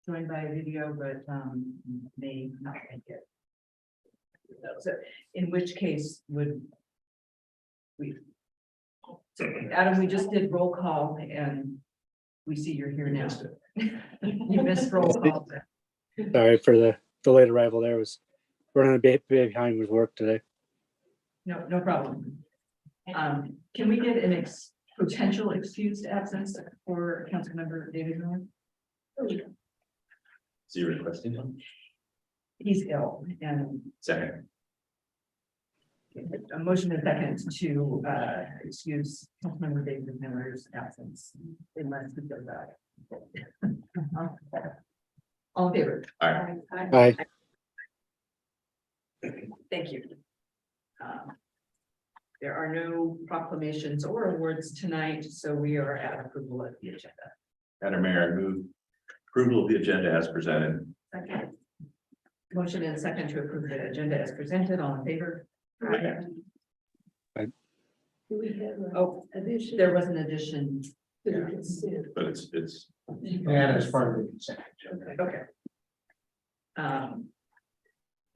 joined by video, but may not make it. So, in which case would we? So, Adam, we just did roll call and we see you're here now. You missed roll call. Sorry for the late arrival. There was running a bit behind with work today. No problem. Can we get an potential excused absence for Councilmember David Miller? So you're requesting one? He's ill, and Second. a motion and second to excuse Councilmember David Miller's absence unless he does that. All in favor? All right. Aye. Thank you. There are no proclamations or awards tonight, so we are at approval of the agenda. Madam Mayor, I move approval of the agenda as presented. Second. Motion and second to approve the agenda as presented. All in favor? Aye. Do we have Oh, addition? there was an addition. To the consent. But it's And as part of the consent agenda. Okay.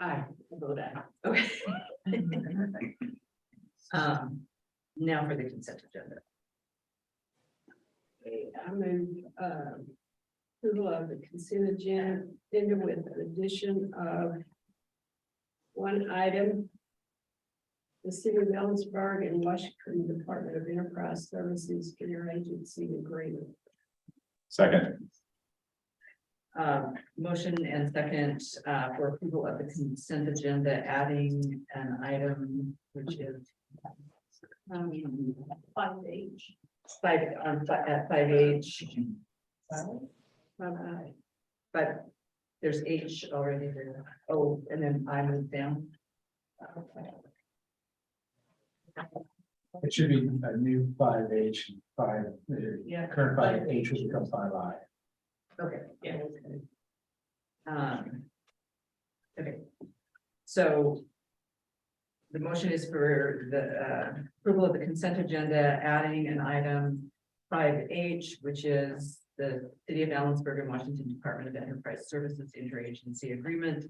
I vote aye. Okay. Now for the consent agenda. Okay, I move, approval of the consent agenda with an addition of one item. The city of Ellensburg and Washington Department of Enterprise Services interagency agreement. second. Motion and second for approval of the consent agenda, adding an item which is 5H. at 5H. But there's H already there. Oh, and then I moved down. It should be a new 5H and 5, Yeah. current 5H will become 5I. Okay, yeah. Okay, so the motion is for the approval of the consent agenda, adding an item 5H, which is the City of Allensburg and Washington Department of Enterprise Services interagency agreement.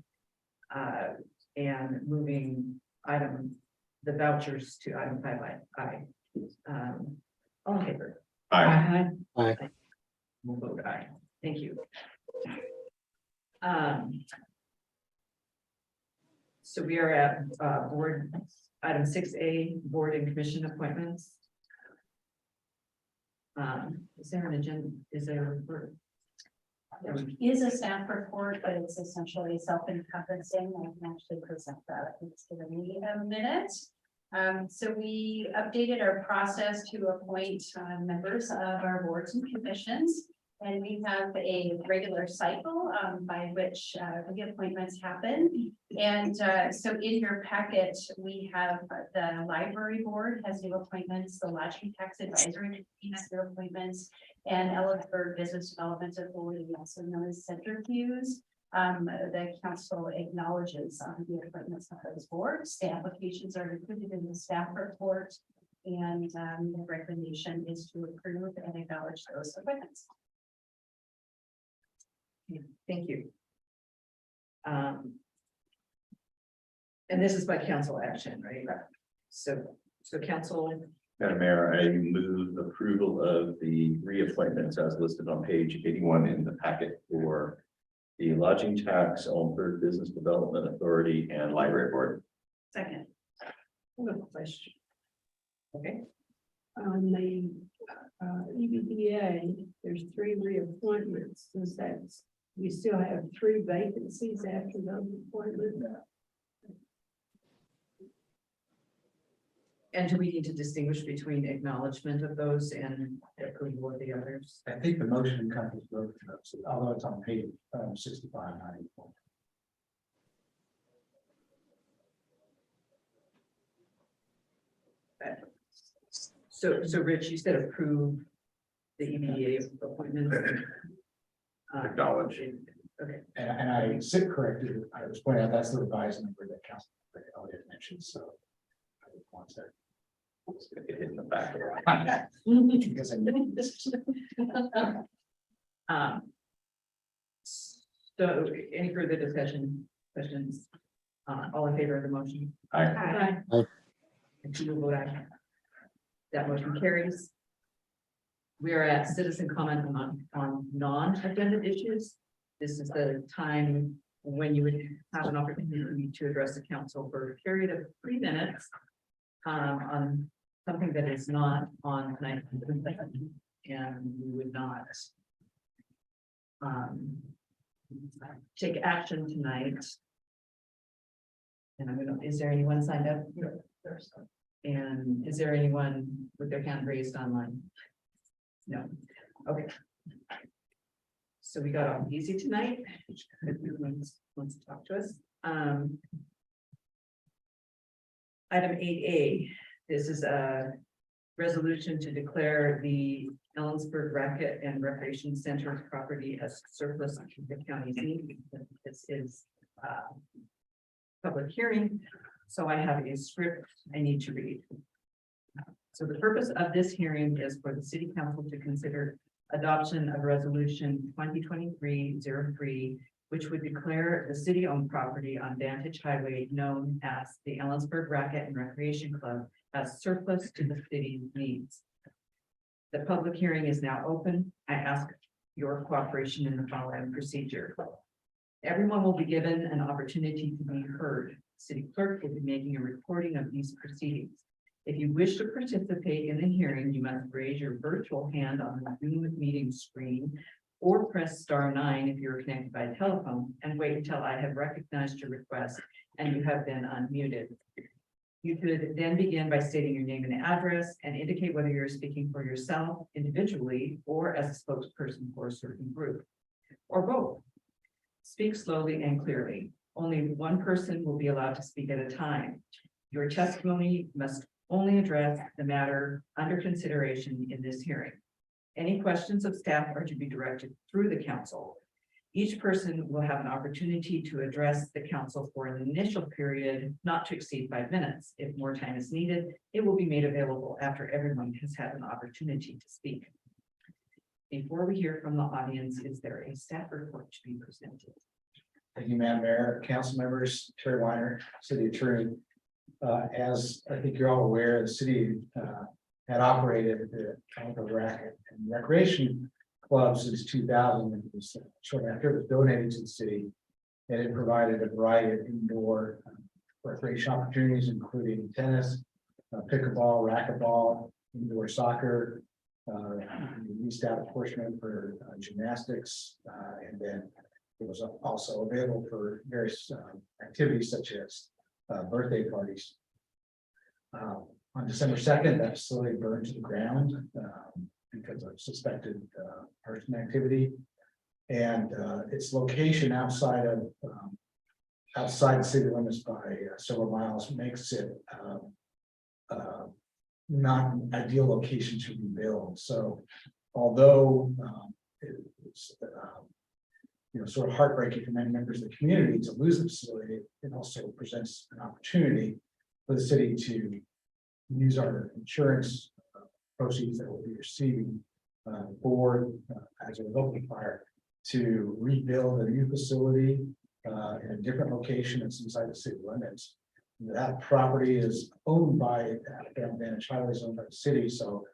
And moving the vouchers to item 5I. All in favor? Aye. Aye. We'll vote aye. Thank you. So we are at board item 6A, board and commission appointments. Is there an agenda? Is there a report? There is a staff report, but it's essentially self-encompassing. I can actually present that. It's given me a minute. So we updated our process to appoint members of our boards and commissions. And we have a regular cycle by which reappointments happen. And so in your packet, we have the library board has new appointments, the lodging tax advisory committee has new appointments, and Ellensburg Business Development Authority, also known as Centrifuge. The council acknowledges the appointments of those boards. The applications are included in the staff report, and the recommendation is to approve and acknowledge those appointments. Thank you. And this is by council action, right? So council, Madam Mayor, I move approval of the reappointments as listed on page 81 in the packet for the lodging tax, Ellensburg Business Development Authority, and library board. second. I have a question. Okay, On the EBDA, there's 3 reappointments. Does that, we still have 3 vacancies after those appointments? and do we need to distinguish between acknowledgement of those and approval of the others? I think the motion encompasses both of those, although it's on page 65, 94. So Rich, you said approve the EBA appointment. Acknowledge. Okay, And I sit corrected. I was pointing out that's the revised number that council Elliott mentioned. So I would want to. It's gonna get hit in the back. Because I knew this. So any further discussion, questions? All in favor of the motion? Aye. And two will vote aye. That motion carries. We are at citizen comment on non-agenda issues. This is the time when you would have an opportunity to address the council for a period of 3 minutes on something that is not on tonight. And we would not take action tonight. And I'm gonna, is there anyone signed up? And is there anyone with their hand raised online? No, okay. So we got off easy tonight. Everyone wants to talk to us. Item 8A, this is a resolution to declare the Ellensburg Racket and Recreation Center property as surplus to the county's need. This is public hearing, so I have a script I need to read. So the purpose of this hearing is for the city council to consider adoption of resolution 2023-03, which would declare the city-owned property on Vantage Highway known as the Ellensburg Racket and Recreation Club as surplus to the city's needs. The public hearing is now open. I ask your cooperation in the following procedure. Everyone will be given an opportunity to be heard. City clerk will be making a recording of these proceedings. If you wish to participate in the hearing, you must raise your virtual hand on the Zoom meeting screen or press *9 if you're connected by telephone and wait until I have recognized your request and you have been unmuted. You could then begin by stating your name and address and indicate whether you're speaking for yourself individually or as a spokesperson for a certain group, or both. Speak slowly and clearly. Only one person will be allowed to speak at a time. Your testimony must only address the matter under consideration in this hearing. Any questions of staff are to be directed through the council. Each person will have an opportunity to address the council for an initial period not to exceed 5 minutes. If more time is needed, it will be made available after everyone has had an opportunity to speak. Before we hear from the audience, is there a staff report to be presented? Thank you, Madam Mayor, council members, Terry Weiner, city attorney. As I think you're all aware, the city had operated the Ellensburg Racket and Recreation Club since 2000. It was shortly after it was donated to the city, and it provided a variety of indoor recreation opportunities, including tennis, pickleball, racquetball, indoor soccer. We leased out a portion for gymnastics, and then it was also available for various activities such as birthday parties. On December 2nd, that facility burned to the ground because of suspected arson activity. And its location outside the city limits by several miles makes it not an ideal location to rebuild. So although it's sort of heartbreaking for many members of the community to lose the facility, it also presents an opportunity for the city to use our insurance proceeds that we'll be receiving as a result of the fire to rebuild a new facility in a different location that's inside the city limits. That property is owned by Vantage Highway, owned by the city, so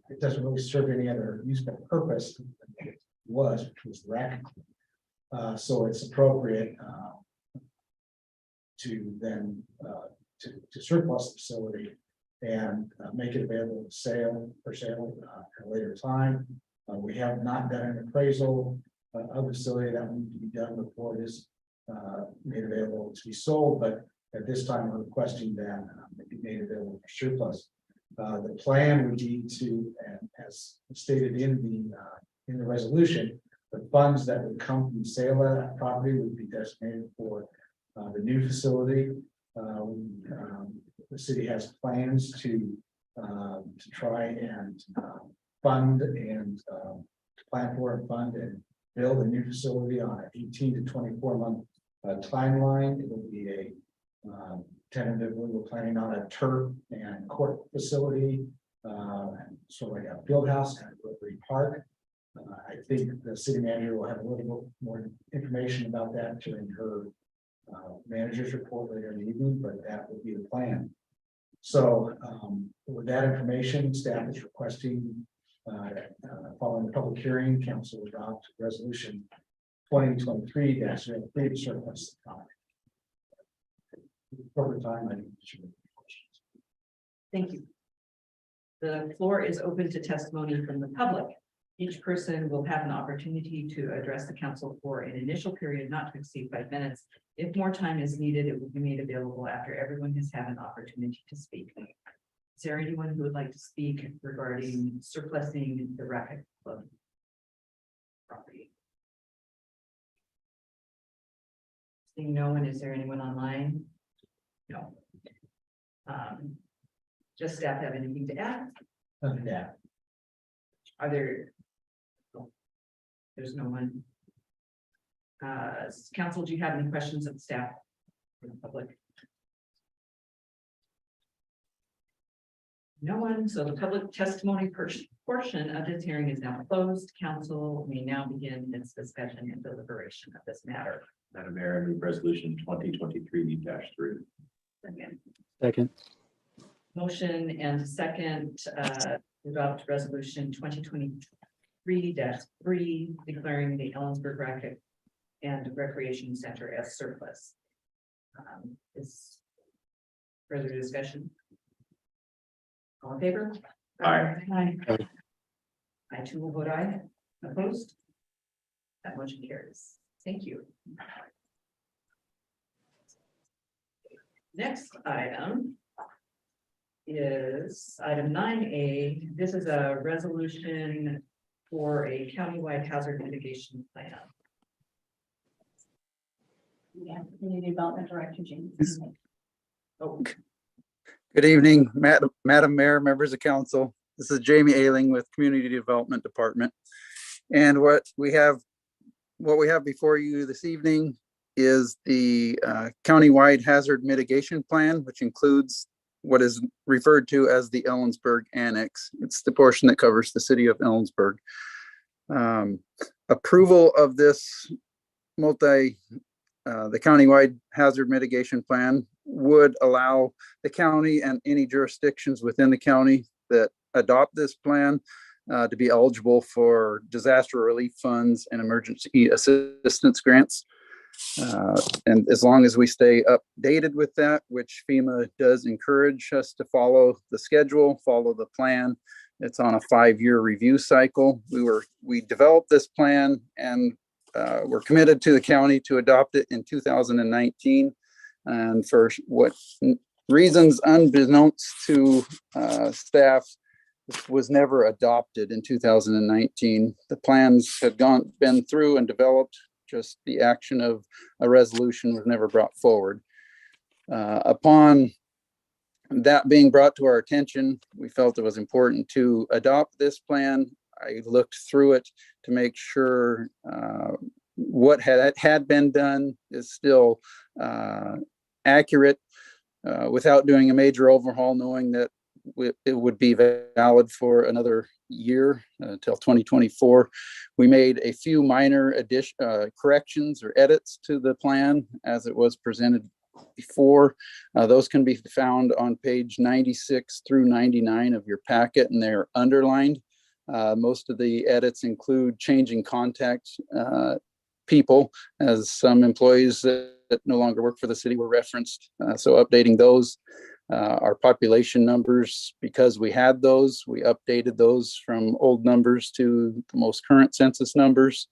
it doesn't really serve any other useful purpose than it was, which was the racket. So it's appropriate to then to surplus the facility and make it available for sale at a later time. We have not done an appraisal of the facility. That will need to be done before it is made available to be sold, but at this time we're requesting that it be made available for surplus. The plan would be to, and as stated in the resolution, the funds that would come from the sale of that property would be designated for the new facility. The city has plans to try and fund and plan for and fund and build a new facility on an 18 to 24 month timeline. It will be a tentatively, we're planning on a turf and court facility, sort of like a field house at Woodbury Park. I think the city manager will have a little more information about that during her manager's report later in the evening, but that would be the plan. So with that information, staff is requesting, following the public hearing, council adopt resolution 2023-3 to surplus the county. Appropriate time, I think. Thank you. The floor is open to testimony from the public. Each person will have an opportunity to address the council for an initial period not to exceed 5 minutes. If more time is needed, it will be made available after everyone has had an opportunity to speak. Is there anyone who would like to speak regarding surplusing the Racket Club property? Seeing no one, is there anyone online? No. Does staff have anything to add? Nothing to add. Are there? There's no one. Council, do you have any questions of the staff? Or the public? No one, so the public testimony portion of this hearing is now closed. Council may now begin its discussion and deliberation of this matter. Madam Mayor, I move resolution 2023-3. Again, Second. motion and second, to adopt resolution 2023-3, declaring the Ellensburg Racket and Recreation Center as surplus. Is further discussion? All in favor? Aye. Aye. Aye. I too will vote aye. Opposed? That motion carries. Thank you. Next item is item 9A. This is a resolution for a countywide hazard mitigation plan. Yeah, Community Development Director James. Oh, Good evening, Madam Mayor, members of council. This is Jamie Ailing with Community Development Department. And what we have before you this evening is the countywide hazard mitigation plan, which includes what is referred to as the Ellensburg Annex. It's the portion that covers the city of Ellensburg. Approval of this the countywide hazard mitigation plan would allow the county and any jurisdictions within the county that adopt this plan to be eligible for disaster relief funds and emergency assistance grants. And as long as we stay updated with that, which FEMA does encourage us to follow the schedule, follow the plan. It's on a 5-year review cycle. We developed this plan and we're committed to the county to adopt it in 2019. And for what reasons unbeknownst to staff, this was never adopted in 2019. The plans had been through and developed, just the action of a resolution was never brought forward. Upon that being brought to our attention, we felt it was important to adopt this plan. I looked through it to make sure what had been done is still accurate without doing a major overhaul, knowing that it would be valid for another year until 2024. We made a few minor corrections or edits to the plan as it was presented before. Those can be found on page 96 through 99 of your packet, and they're underlined. Most of the edits include changing contact people, as some employees that no longer work for the city were referenced. So updating those. Our population numbers, because we had those, we updated those from old numbers to the most current census numbers.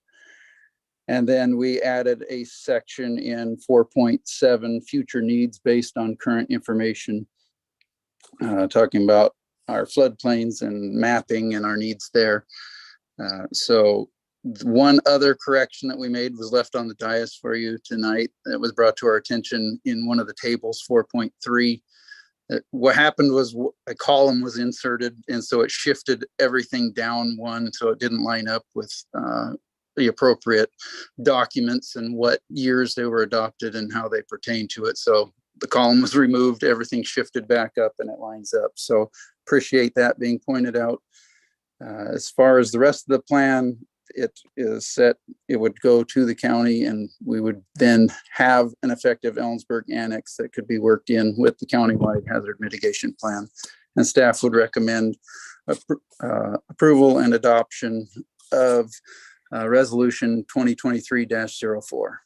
And then we added a section in 4.7 future needs based on current information, talking about our floodplains and mapping and our needs there. So one other correction that we made was left on the dais for you tonight. That was brought to our attention in one of the tables, 4.3. What happened was a column was inserted, and so it shifted everything down one, so it didn't line up with the appropriate documents and what years they were adopted and how they pertain to it. So the column was removed, everything shifted back up, and it lines up. So appreciate that being pointed out. As far as the rest of the plan, it is set, it would go to the county and we would then have an effective Ellensburg annex that could be worked in with the countywide hazard mitigation plan. And staff would recommend approval and adoption of resolution 2023-04.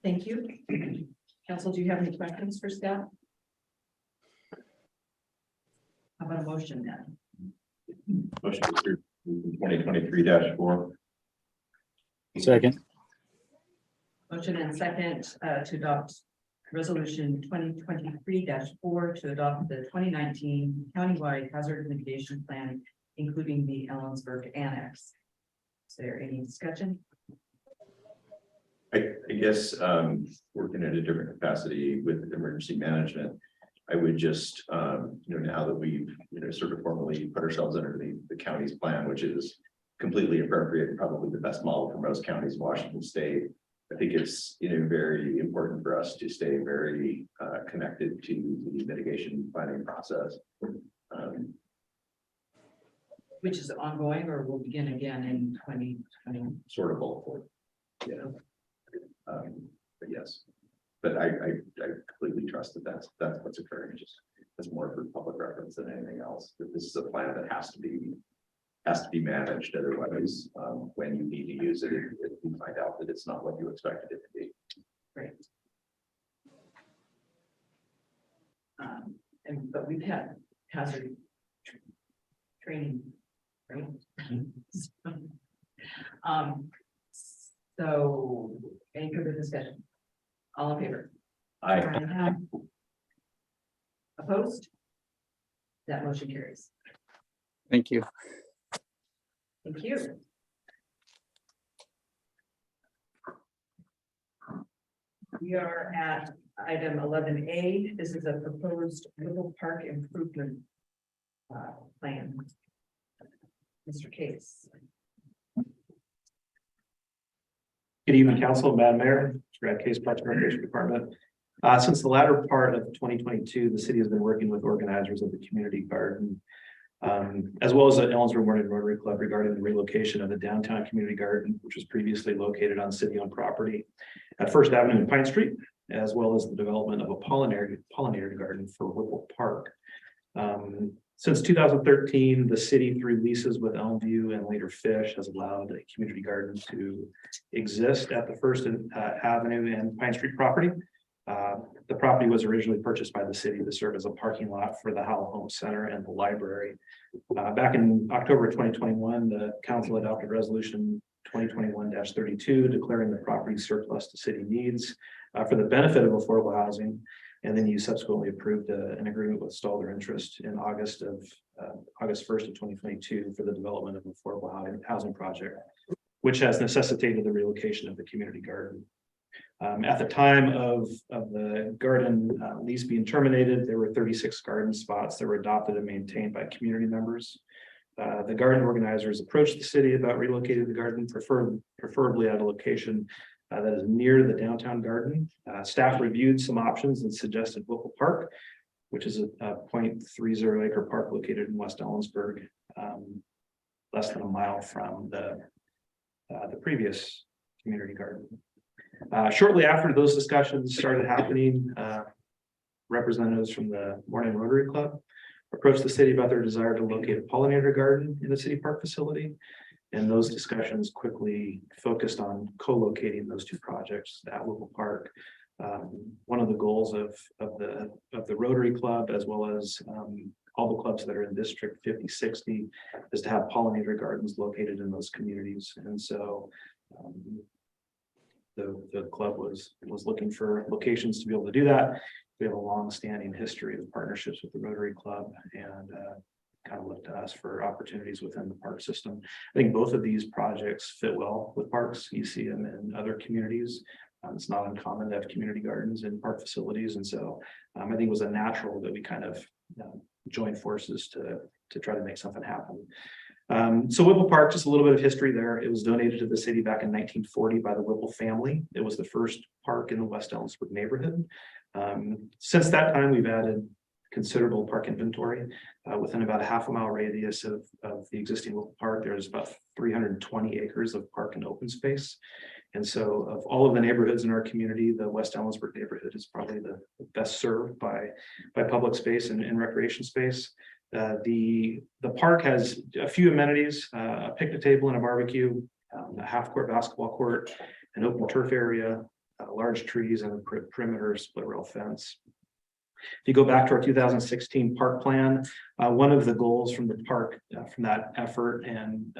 Thank you. Council, do you have any questions for staff? How about a motion then? Motion to approve 2023-4. Second. Motion and second to adopt resolution 2023-4 to adopt the 2019 countywide hazard mitigation plan, including the Ellensburg annex. Is there any discussion? I guess working in a different capacity with emergency management, I would just, now that we've, sort of formally put ourselves underneath the county's plan, which is completely appropriate and probably the best model for most counties in Washington State. I think it's, very important for us to stay very connected to the mitigation planning process. Which is ongoing or will begin again in 2020? Sort of both. Yeah. But yes, but I completely trust that that's what's occurring. Just as more for public reference than anything else. That this is a plan that has to be managed. Otherwise, when you need to use it, if you find out that it's not what you expected it to be. Right. But we've had hazard training, right? So any further discussion? All in favor? Aye. Opposed? That motion carries. Thank you. Thank you. We are at item 11A. This is a proposed Little Park improvement plan. Mr. Case. Good evening, Council, Madam Mayor, Brad Case, Parks and Recreation Department. Since the latter part of 2022, the city has been working with organizers of the community garden, as well as the Ellensburg Morning Rotary Club regarding the relocation of the downtown community garden, which was previously located on city-owned property at First Avenue and Pine Street, as well as the development of a pollinator garden for Whipple Park. Since 2013, the city, through leases with Elmview and later Fish, has allowed a community garden to exist at the First Avenue and Pine Street property. The property was originally purchased by the city to serve as a parking lot for the Howell Home Center and the library. Back in October 2021, the council adopted resolution 2021-32, declaring the property surplus to city needs for the benefit of affordable housing. And then you subsequently approved an agreement with Stalder Interest in August 1st of 2022 for the development of an affordable housing project, which has necessitated the relocation of the community garden. At the time of the garden lease being terminated, there were 36 garden spots that were adopted and maintained by community members. The garden organizers approached the city about relocating the garden, preferably at a location that is near the downtown garden. Staff reviewed some options and suggested Whipple Park, which is a 0.30 acre park located in West Ellensburg, less than a mile from the previous community garden. Shortly after those discussions started happening, representatives from the Morning Rotary Club approached the city about their desire to locate a pollinator garden in the city park facility. And those discussions quickly focused on co-locating those two projects at Whipple Park. One of the goals of the Rotary Club, as well as all the clubs that are in District 5060, is to have pollinator gardens located in those communities. And so the club was looking for locations to be able to do that. We have a long-standing history of partnerships with the Rotary Club, and kind of looked to us for opportunities within the park system. I think both of these projects fit well with parks. You see them in other communities. It's not uncommon to have community gardens in park facilities, and so I think it was a natural that we kind of join forces to try to make something happen. So Whipple Park, just a little bit of history there. It was donated to the city back in 1940 by the Whipple family. It was the first park in the West Ellensburg neighborhood. Since that time, we've added considerable park inventory. Within about a half a mile radius of the existing Whipple Park, there's about 320 acres of park and open space. And so of all of the neighborhoods in our community, the West Ellensburg neighborhood is probably the best served by public space and recreation space. The park has a few amenities, a picnic table and a barbecue, a half-court basketball court, an open turf area, large trees and a perimeter split rail fence. If you go back to our 2016 park plan, one of the goals from the park, from that effort and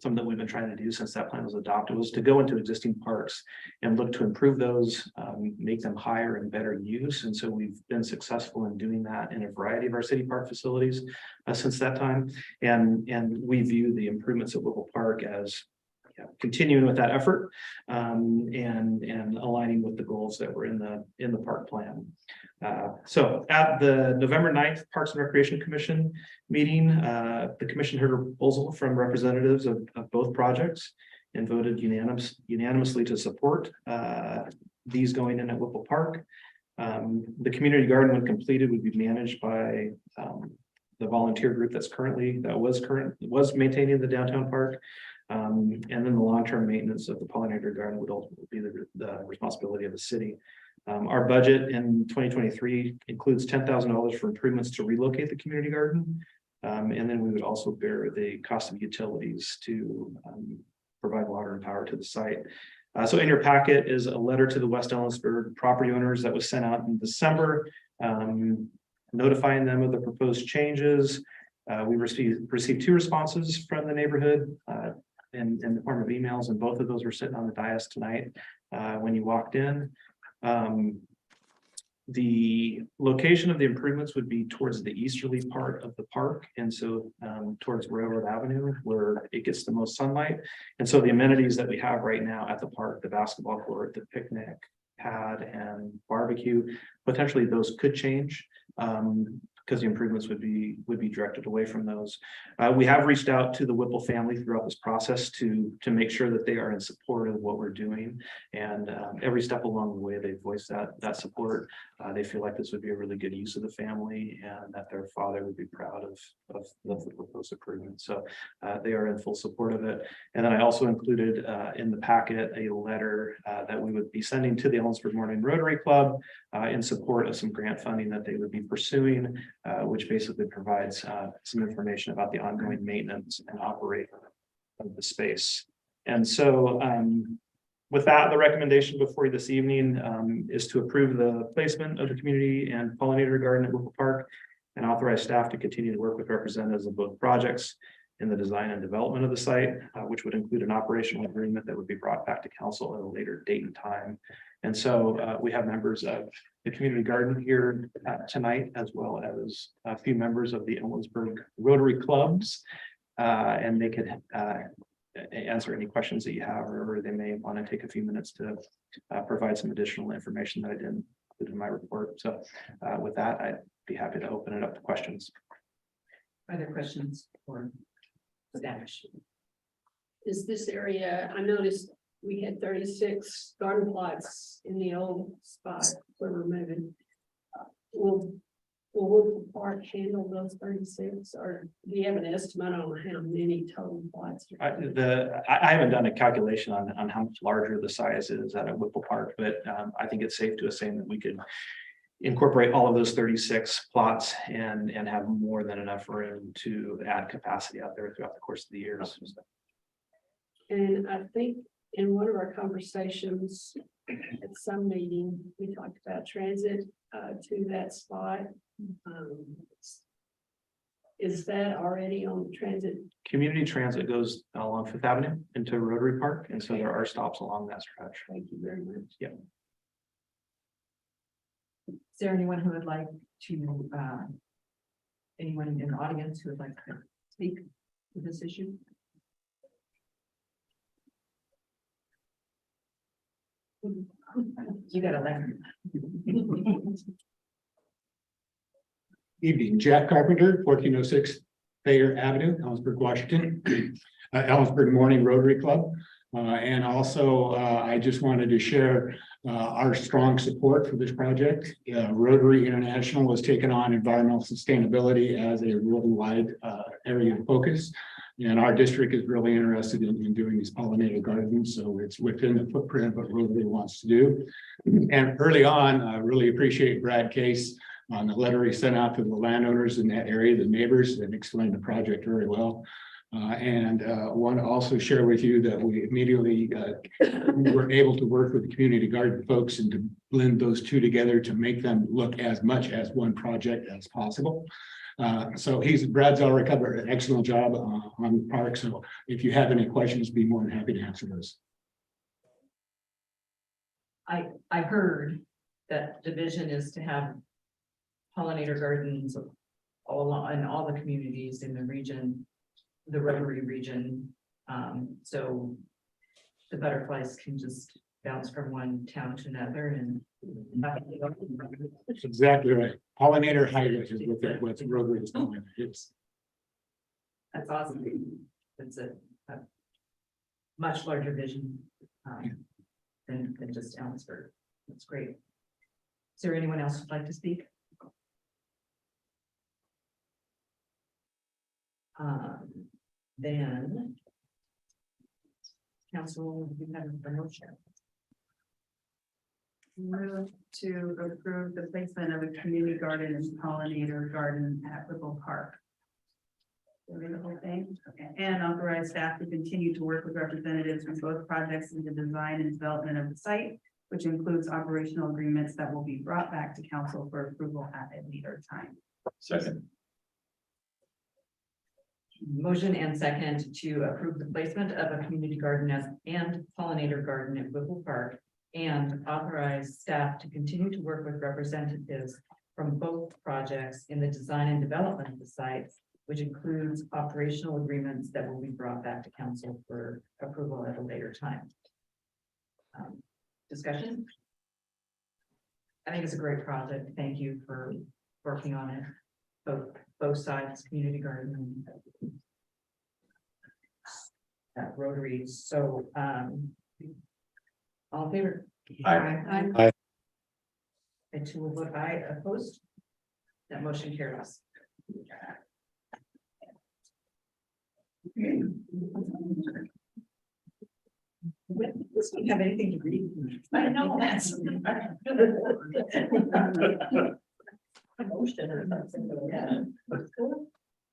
something that we've been trying to do since that plan was adopted was to go into existing parks and look to improve those, make them higher and better use. And so we've been successful in doing that in a variety of our city park facilities since that time. And we view the improvements at Whipple Park as continuing with that effort and aligning with the goals that were in the park plan. So at the November 9th Parks and Recreation Commission meeting, the commission heard a proposal from representatives of both projects and voted unanimously to support these going in at Whipple Park. The community garden, when completed, would be managed by the volunteer group that was maintaining the downtown park. And then the long-term maintenance of the pollinator garden would ultimately be the responsibility of the city. Our budget in 2023 includes $10,000 for improvements to relocate the community garden. And then we would also bear the cost of utilities to provide water and power to the site. So in your packet is a letter to the West Ellensburg property owners that was sent out in December, notifying them of the proposed changes. We received 2 responses from the neighborhood in the form of emails, and both of those were sitting on the dais tonight when you walked in. The location of the improvements would be towards the easterly part of the park, and so towards Railroad Avenue, where it gets the most sunlight. And so the amenities that we have right now at the park, the basketball court, the picnic pad, and barbecue, potentially those could change because the improvements would be directed away from those. We have reached out to the Whipple family throughout this process to make sure that they are in support of what we're doing, and every step along the way they voiced that support. They feel like this would be a really good use of the family, and that their father would be proud of the proposed improvement. So they are in full support of it. And then I also included in the packet a letter that we would be sending to the Ellensburg Morning Rotary Club in support of some grant funding that they would be pursuing, which basically provides some information about the ongoing maintenance and operation of the space. And so with that, the recommendation before you this evening is to approve the placement of the community and pollinator garden at Whipple Park and authorize staff to continue to work with representatives of both projects in the design and development of the site, which would include an operational agreement that would be brought back to council at a later date and time. And so we have members of the community garden here tonight, as well as a few members of the Ellensburg Rotary Clubs, and they could answer any questions that you have, or they may want to take a few minutes to provide some additional information that I didn't include in my report. So with that, I'd be happy to open it up to questions. Other questions for staff? Is this area, I noticed we had 36 garden plots in the old spot where we're moving. Will Whipple Park handle those 36, or do you have an estimate on how many total plots? I haven't done a calculation on how much larger the size is at a Whipple Park, but I think it's safe to assume that we could incorporate all of those 36 plots and have more than enough room to add capacity out there throughout the course of the years. And I think in one of our conversations at some meeting, we talked about transit to that spot. Is that already on the transit? Community transit goes along Fifth Avenue into Rotary Park, and so there are stops along that stretch. Thank you very much. Yeah. Is there anyone who would like to, anyone in the audience who would like to speak to this issue? You got a letter. Evening, Jack Carpenter, 1406 Thayer Avenue, Ellensburg, Washington. Ellensburg Morning Rotary Club. And also, I just wanted to share our strong support for this project. Rotary International has taken on environmental sustainability as a worldwide area of focus. And our district is really interested in doing these pollinated gardens, so it's within the footprint of what Rotary wants to do. And early on, I really appreciate Brad Case on the letter he sent out to the landowners in that area, the neighbors, and explained the project very well. And want to also share with you that we immediately were able to work with the community garden folks and to blend those two together to make them look as much as one project as possible. So Brad's already covered an excellent job on the park. So if you have any questions, be more than happy to answer those. I heard that the vision is to have pollinator gardens all along in all the communities in the region, the Rotary region. So the butterflies can just bounce from one town to another and. That's exactly right. Pollinator highway is what Rotary is calling it. It's That's awesome. It's a much larger vision than just Elmsford. That's great. Is there anyone else who'd like to speak? Then council, you have a motion. Move to approve the placement of a community garden and pollinator garden at Ripple Park. Read the whole thing, okay, and authorize staff to continue to work with representatives from both projects in the design and development of the site, which includes operational agreements that will be brought back to council for approval at a later time. Second. Motion and second to approve the placement of a community garden and pollinator garden at Whipple Park, and authorize staff to continue to work with representatives from both projects in the design and development of the sites, which includes operational agreements that will be brought back to council for approval at a later time. Discussion? I think it's a great project. Thank you for working on it. Both sides, community garden and at Rotary. So, all in favor? Aye. And two will vote aye, opposed. That motion carries. This don't have anything to read. I know, that's. Motion or something, yeah.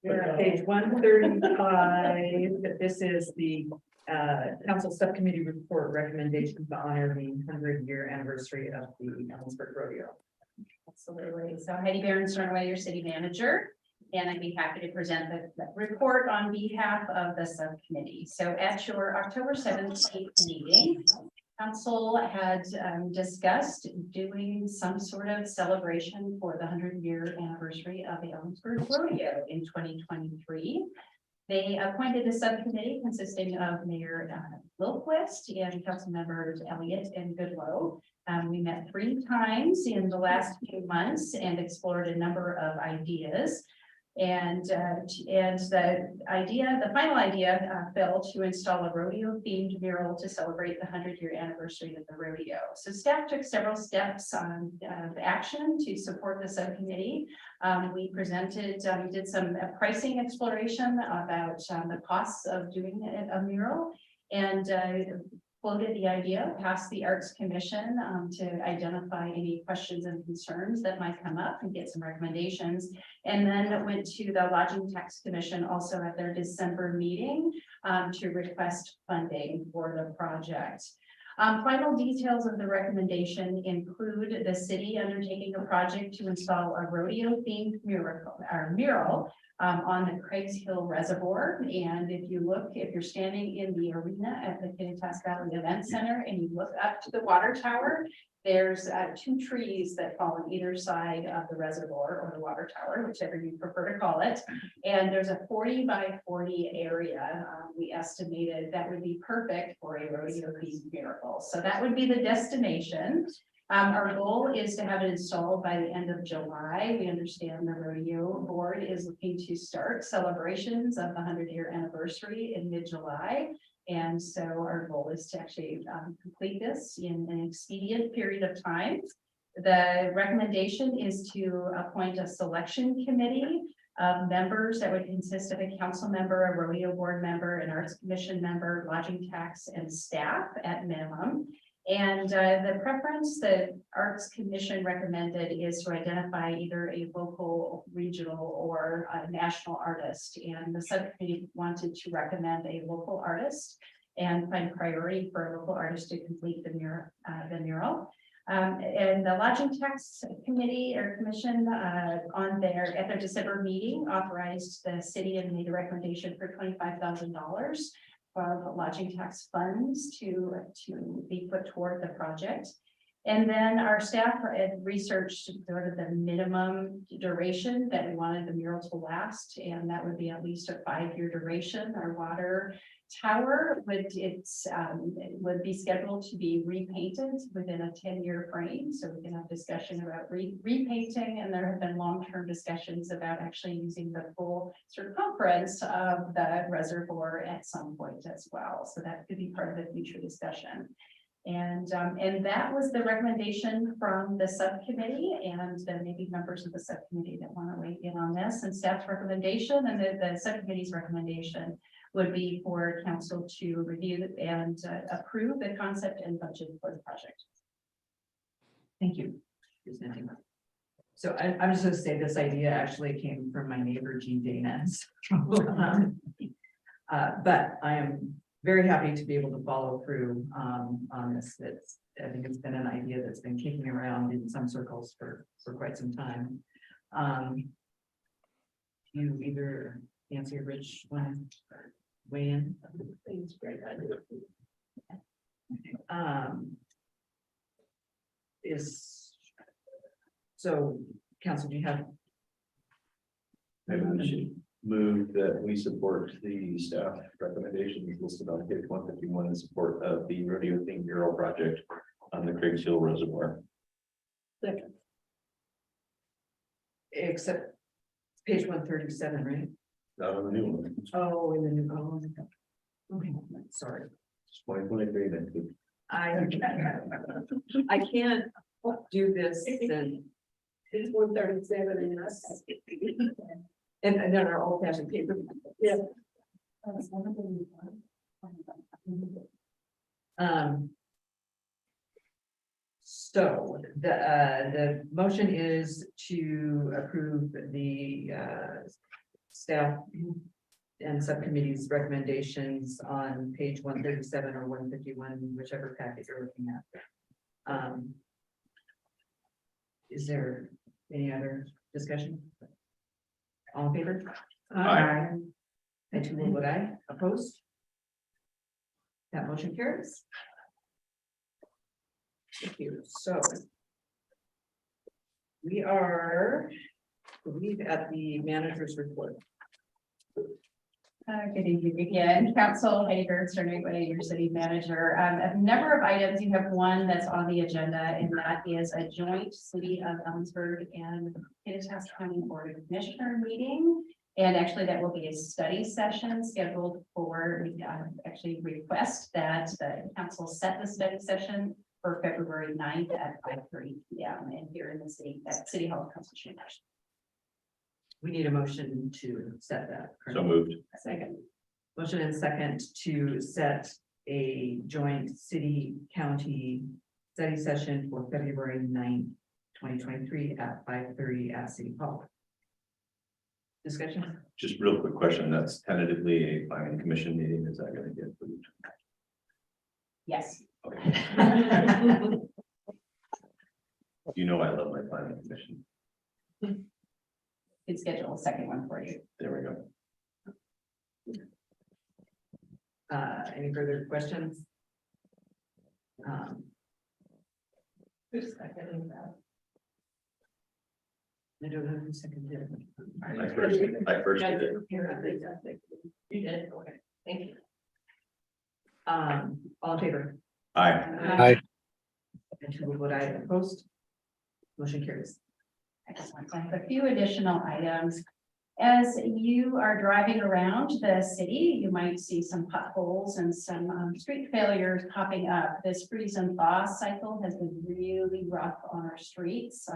We're on page 135. This is the council subcommittee report recommendation to honor the 100-year anniversary of the Ellensburg Rodeo. Absolutely. So Heidi Barron-Sternway, your city manager, and I'd be happy to present the report on behalf of the subcommittee. So at your October 17th meeting, council had discussed doing some sort of celebration for the 100-year anniversary of the Ellensburg Rodeo in 2023. They appointed a subcommittee consisting of Mayor Lilquist and council members Elliott and Goodlow. We met 3 times in the last few months and explored a number of ideas. And the final idea, Phil, to install a rodeo themed mural to celebrate the 100-year anniversary of the rodeo. So staff took several steps of action to support the subcommittee. We presented, we did some pricing exploration about the costs of doing a mural, and floated the idea past the Arts Commission to identify any questions and concerns that might come up and get some recommendations. And then went to the Lodging Tax Commission also at their December meeting to request funding for the project. Final details of the recommendation include the city undertaking a project to install a rodeo themed mural on the Craigs Hill Reservoir. And if you're standing in the arena at the Kittitas Valley Event Center and you look up to the water tower, there's 2 trees that fall on either side of the reservoir or the water tower, whichever you prefer to call it. And there's a 40 by 40 area. We estimated that would be perfect for a rodeo themed mural. So that would be the destination. Our goal is to have it installed by the end of July. We understand the rodeo board is looking to start celebrations of the 100-year anniversary in mid-July. And so our goal is to actually complete this in an expedient period of time. The recommendation is to appoint a selection committee of members that would consist of a council member, a rodeo board member, an arts commission member, lodging tax, and staff at minimum. And the preference that Arts Commission recommended is to identify either a local, regional, or a national artist. And the subcommittee wanted to recommend a local artist and find priority for a local artist to complete the mural. And the Lodging Tax Committee or Commission at their December meeting authorized the city and made a recommendation for $25,000 of lodging tax funds to be put toward the project. And then our staff had researched sort of the minimum duration that we wanted the mural to last, and that would be at least a 5-year duration. Our water tower would be scheduled to be repainted within a 10-year frame, so we can have discussion about repainting, and there have been long-term discussions about actually using the full circumference of the reservoir at some point as well. So that could be part of the future discussion. And that was the recommendation from the subcommittee, and then maybe members of the subcommittee that want to weigh in on this, and staff's recommendation and the subcommittee's recommendation would be for council to review and approve the concept and budget for the project. Thank you. Presenting. So I'm just gonna say this idea actually came from my neighbor Jean Dana's. But I am very happy to be able to follow through on this. I think it's been an idea that's been kicking around in some circles for quite some time. You either Nancy or Rich want to weigh in? It's a great idea. So council, do you have? Maybe we should move that we support the staff recommendations listed on page 151 in support of the rodeo themed mural project on the Craigs Hill Reservoir. Second. Except page 137, right? Not on the new one. Oh, in the new, oh, okay, sorry. It's 2023 then. I can't do this and, It's 137 and us. and then our old fashioned paper. Yeah. So the motion is to approve the staff and subcommittee's recommendations on page 137 or 151, whichever packet you're looking at. Is there any other discussion? All in favor? Aye. I too will vote aye. Opposed? That motion carries. Thank you. So we are, I believe, at the manager's report. Good evening again, Council, Heidi Gertz, your city manager. A number of items, you have one that's on the agenda, and that is a joint City of Ellensburg and Kittitas County Board of Commissioner meeting. And actually, that will be a study session scheduled for, actually request that the council set the study session for February 9th at 5:30 p.m. and here in the city, at City Hall Council Chambers. We need a motion to set that. So moved. Second. Motion and second to set a joint city-county study session for February 9th, 2023 at 5:30 at City Hall. Discussion? Just real quick question. That's tentatively a planning commission meeting. Is that going to get approved? Yes. Okay. You know, I love my planning commission. Could schedule a second one for you. There we go. Any further questions? Who's seconding that? I don't know who seconded it. I first did it. You did, okay, thank you. All in favor? Aye. Aye. And who will vote aye? Opposed? Motion carries. Excellent. I have a few additional items. As you are driving around the city, you might see some potholes and some street failures popping up. This freeze and thaw cycle has been really rough on our streets.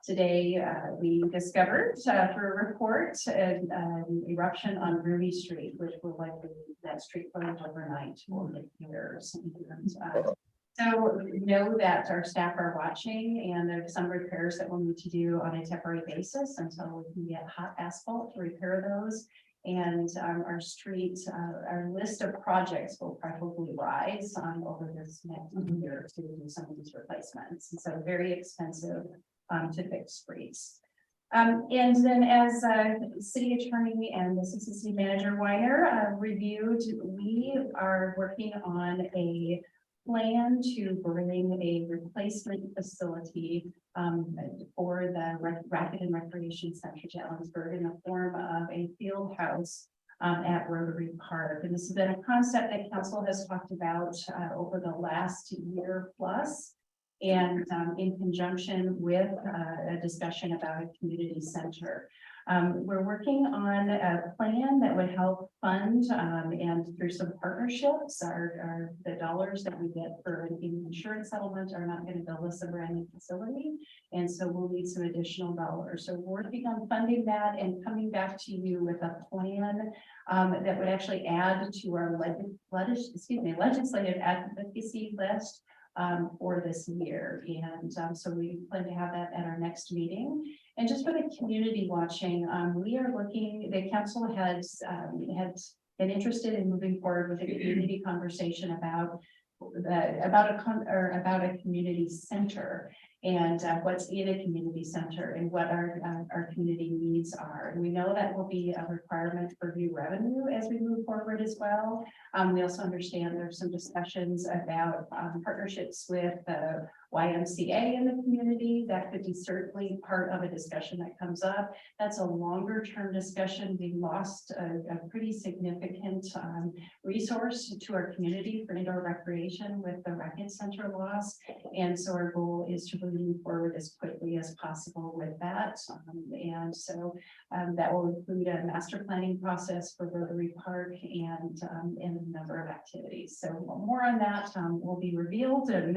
Today, we discovered through a report an eruption on Ruby Street, which will likely that street closed overnight for many years. So know that our staff are watching, and there's some repairs that we'll need to do on a temporary basis until we can get hot asphalt to repair those. And our streets, our list of projects will probably rise over this next year to do some of these replacements. And so very expensive to fix streets. And then as city attorney and assistant city manager Weiner reviewed, we are working on a plan to bring a replacement facility for the Rapid and Recreation Center to Ellensburg in the form of a field house at Rotary Park. And this has been a concept that council has talked about over the last year plus. And in conjunction with a discussion about a community center. We're working on a plan that would help fund and through some partnerships, the dollars that we get for an insurance settlement are not going to build us a brand new facility. And so we'll need some additional dollars. So we're working on funding that and coming back to you with a plan that would actually add to our legislative advocacy list for this year. And so we plan to have that at our next meeting. And just for the community watching, we are looking, the council has been interested in moving forward with a community conversation about a community center and what's in a community center and what our community needs are. And we know that will be a requirement for new revenue as we move forward as well. We also understand there's some discussions about partnerships with the YMCA in the community. That could be certainly part of a discussion that comes up. That's a longer term discussion. We lost a pretty significant resource to our community for indoor recreation with the Racquet Center loss. And so our goal is to really move forward as quickly as possible with that. And so that will include a master planning process for Rotary Park and a number of activities. So more on that will be revealed and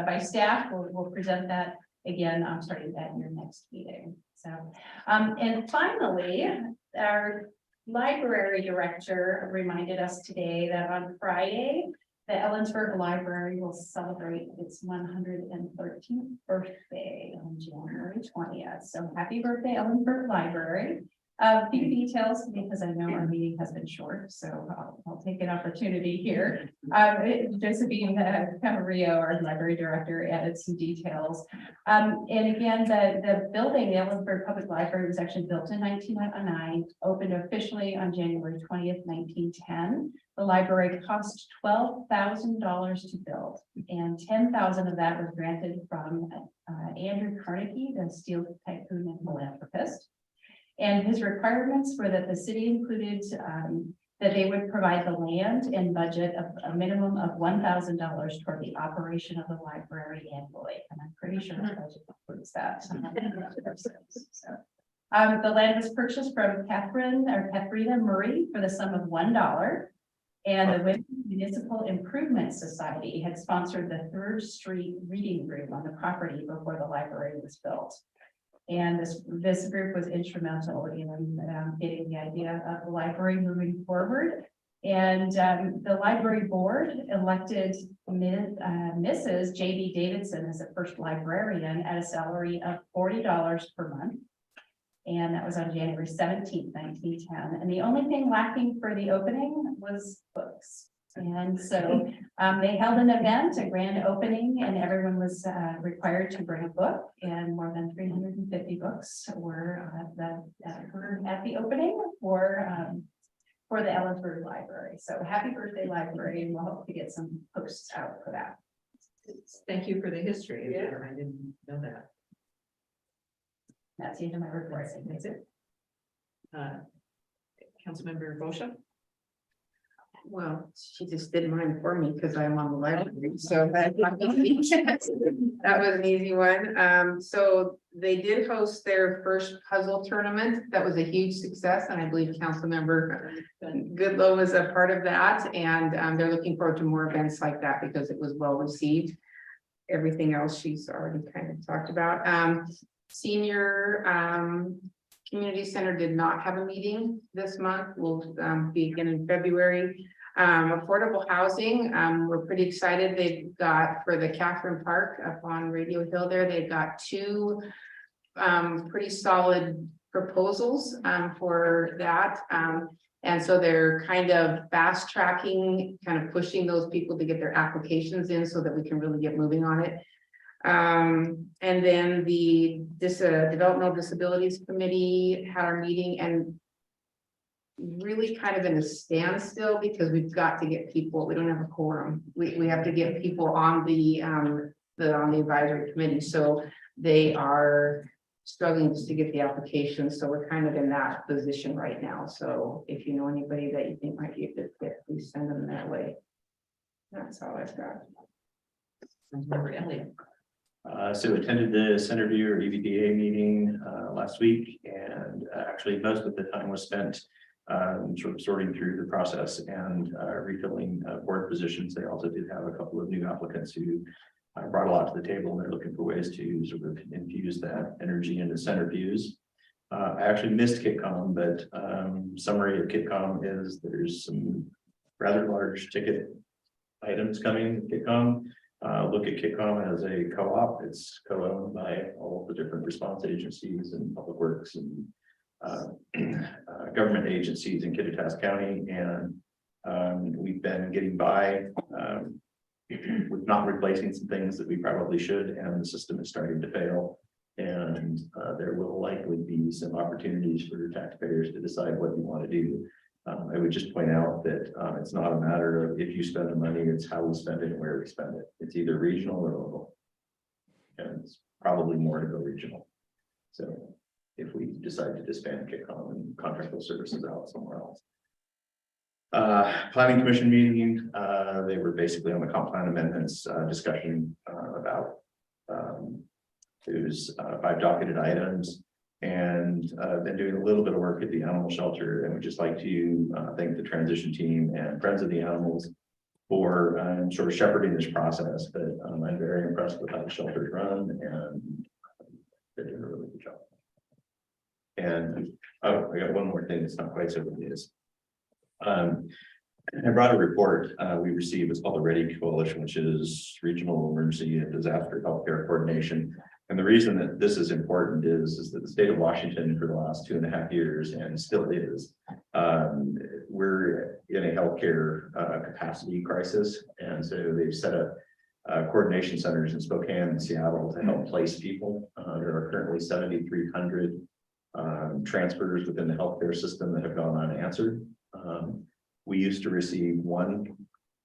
by staff. We'll present that again starting at your next meeting. So and finally, our library director reminded us today that on Friday, the Ellensburg Library will celebrate its 113th birthday on January 20th. So happy birthday, Ellensburg Library. A few details because I know our meeting has been short, so I'll take an opportunity here. Josephine Camarillo, our library director, added some details. And again, the building, the Ellensburg Public Library, was actually built in 1909, opened officially on January 20th, 1910. The library cost $12,000 to build, and $10,000 of that was granted from Andrew Carnegie, the steel tycoon and philanthropist. And his requirements were that the city included that they would provide the land and budget of a minimum of $1,000 toward the operation of the library annually. And I'm pretty sure the budget includes that. So, the land was purchased from Katharina Murray for the sum of $1. And the Women's Municipal Improvement Society had sponsored the 3rd Street Reading Group on the property before the library was built. And this group was instrumental in getting the idea of the library moving forward. And the library board elected Mrs. J.B. Davidson as the first librarian at a salary of $40 per month. And that was on January 17th, 1910. And the only thing lacking for the opening was books. And so they held an event, a grand opening, and everyone was required to bring a book, and more than 350 books were at the opening for the Ellensburg Library. So happy birthday, library, and we'll hope to get some posts out for that. Thank you for the history. Yeah. I didn't know that. That's the end of my report. That's it. Councilmember Bosha. Well, she just did mine for me because I'm on the library, so that was an easy one. So they did host their first puzzle tournament. That was a huge success, and I believe Councilmember Goodlow was a part of that, and they're looking forward to more events like that because it was well received. Everything else she's already kind of talked about. Senior Community Center did not have a meeting this month. We'll begin in February. Affordable housing, we're pretty excited. They've got for the Catherine Park up on Radio Hill there, they've got two pretty solid proposals for that. And so they're kind of fast tracking, kind of pushing those people to get their applications in so that we can really get moving on it. And then the Developmental Disabilities Committee had our meeting and really kind of in a standstill because we've got to get people, we don't have a quorum. We have to get people on the advisory committee. So they are struggling just to get the applications. So we're kind of in that position right now. So if you know anybody that you think might be a good fit, please send them that way. That's all I've got. Councilmember Elliott. So attended the Centerview or EVDA meeting last week, and actually most of the time was spent sort of sorting through the process and refilling board positions. They also did have a couple of new applicants who brought a lot to the table, and they're looking for ways to sort of infuse that energy into Centerviews. I actually missed KitCom, but summary of KitCom is there's some rather large ticket items coming to KitCom. Look at KitCom as a co-op. It's co-owned by all of the different response agencies and public works and government agencies in Kittitas County, and we've been getting by with not replacing some things that we probably should, and the system is starting to fail. And there will likely be some opportunities for taxpayers to decide what you want to do. I would just point out that it's not a matter of if you spend the money, it's how we spend it and where we spend it. It's either regional or local. And it's probably more to go regional. So if we decide to disband KitCom and contract those services out somewhere else. Planning Commission meeting, they were basically on the comp plan amendments discussion about there's 5 docketed items. And been doing a little bit of work at the animal shelter, and would just like to thank the transition team and Friends of the Animals for sort of shepherding this process. But I'm very impressed with how the shelters run, and they're doing a really good job. And oh, I got one more thing that's not quite so good is I brought a report we received. It's called the READY Coalition, which is Regional Emergency and Disaster Healthcare Coordination. And the reason that this is important is that the state of Washington for the last 2.5 years, and still is, we're in a healthcare capacity crisis. And so they've set up coordination centers in Spokane and Seattle to help place people. There are currently 7,300 transfers within the healthcare system that have gone unanswered. We used to receive 1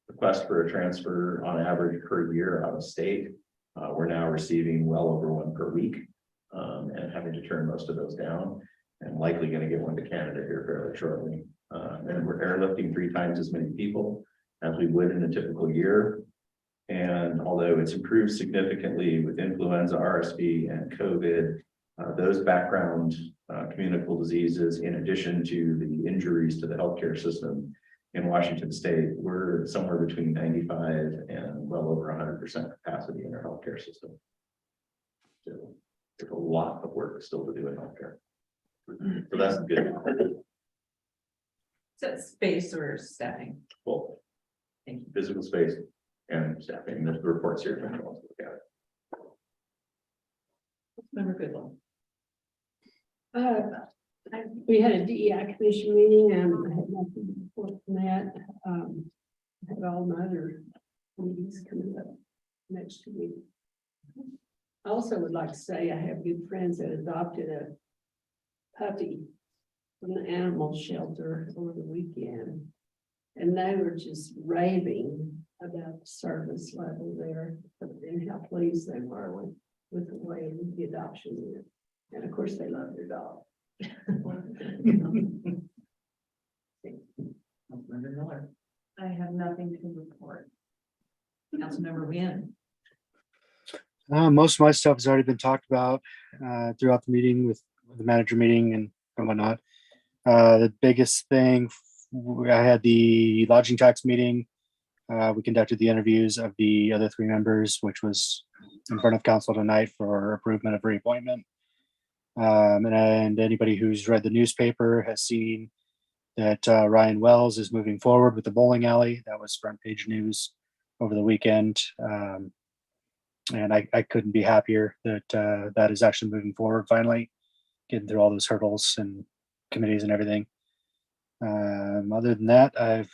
request for a transfer on average per year out of state. We're now receiving well over 1 per week, and having to turn most of those down, and likely going to get 1 to Canada here fairly shortly. And we're airlifting 3 times as many people as we would in a typical year. And although it's improved significantly with influenza, RSV, and COVID, those background communicable diseases, in addition to the injuries to the healthcare system in Washington state, we're somewhere between 95 and well over 100% capacity in our healthcare system. So there's a lot of work still to do in healthcare. So that's good. So space or staffing? Both Thank you. physical space and staffing. There's the reports here. If anyone wants to look at it. Member Goodlow. We had a DEI commission meeting and I had nothing to report from that. I had all my other meetings coming up next week. I also would like to say I have good friends that adopted a puppy from the animal shelter over the weekend. And they were just raving about the service level there and how pleased they were with the way the adoption went. And of course, they love their dog. Member Miller. I have nothing to report. Councilmember Wynn. Most of my stuff has already been talked about throughout the meeting with the manager meeting and whatnot. The biggest thing, I had the lodging tax meeting. We conducted the interviews of the other 3 members, which was in front of council tonight for approval of reappointment. And anybody who's read the newspaper has seen that Ryan Wells is moving forward with the bowling alley. That was front page news over the weekend. And I couldn't be happier that that is actually moving forward finally, getting through all those hurdles and committees and everything. Other than that, I've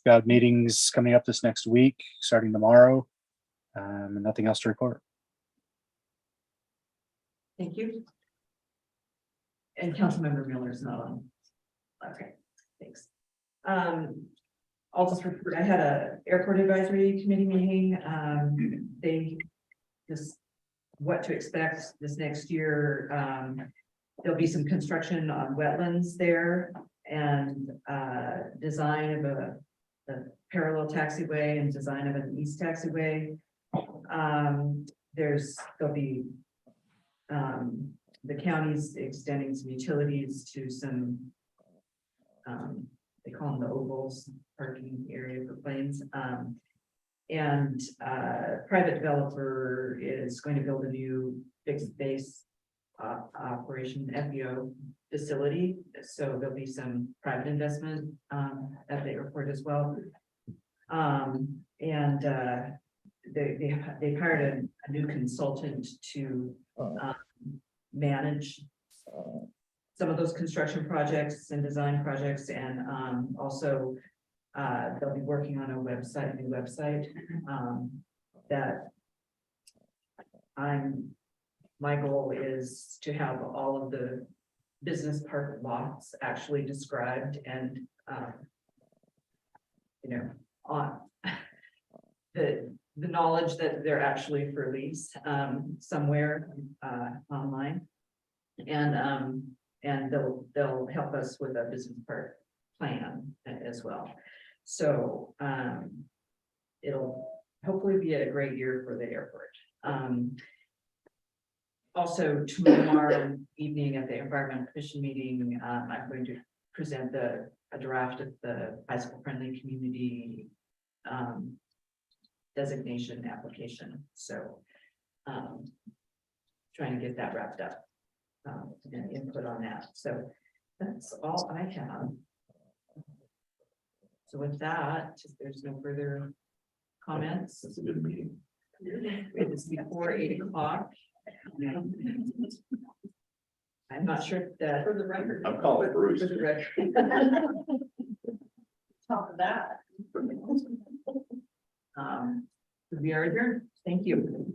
got meetings coming up this next week, starting tomorrow, and nothing else to report. Thank you. And Councilmember Miller's not on. Okay, thanks. I'll just report, I had a airport advisory committee meeting. They just what to expect this next year. There'll be some construction on wetlands there and design of a parallel taxiway and design of an east taxiway. There'll be the county's extending some utilities to some they call them the ovals, parking area for planes. And private developer is going to build a new fixed base operation FBO facility. So there'll be some private investment at the airport as well. And they've hired a new consultant to manage some of those construction projects and design projects, and also they'll be working on a new website that my goal is to have all of the business park lots actually described and on the knowledge that they're actually for lease somewhere online. And they'll help us with a business park plan as well. So it'll hopefully be a great year for the airport. Also tomorrow evening at the Environmental Commission meeting, I'm going to present a draft of the bicycle friendly community designation application. So trying to get that wrapped up. And input on that. So that's all I have. So with that, if there's no further comments. That's a good meeting. It is before 8 o'clock. I'm not sure if that. For the record. I'm calling Bruce. For the record. Top of that. We are adjourned. Thank you.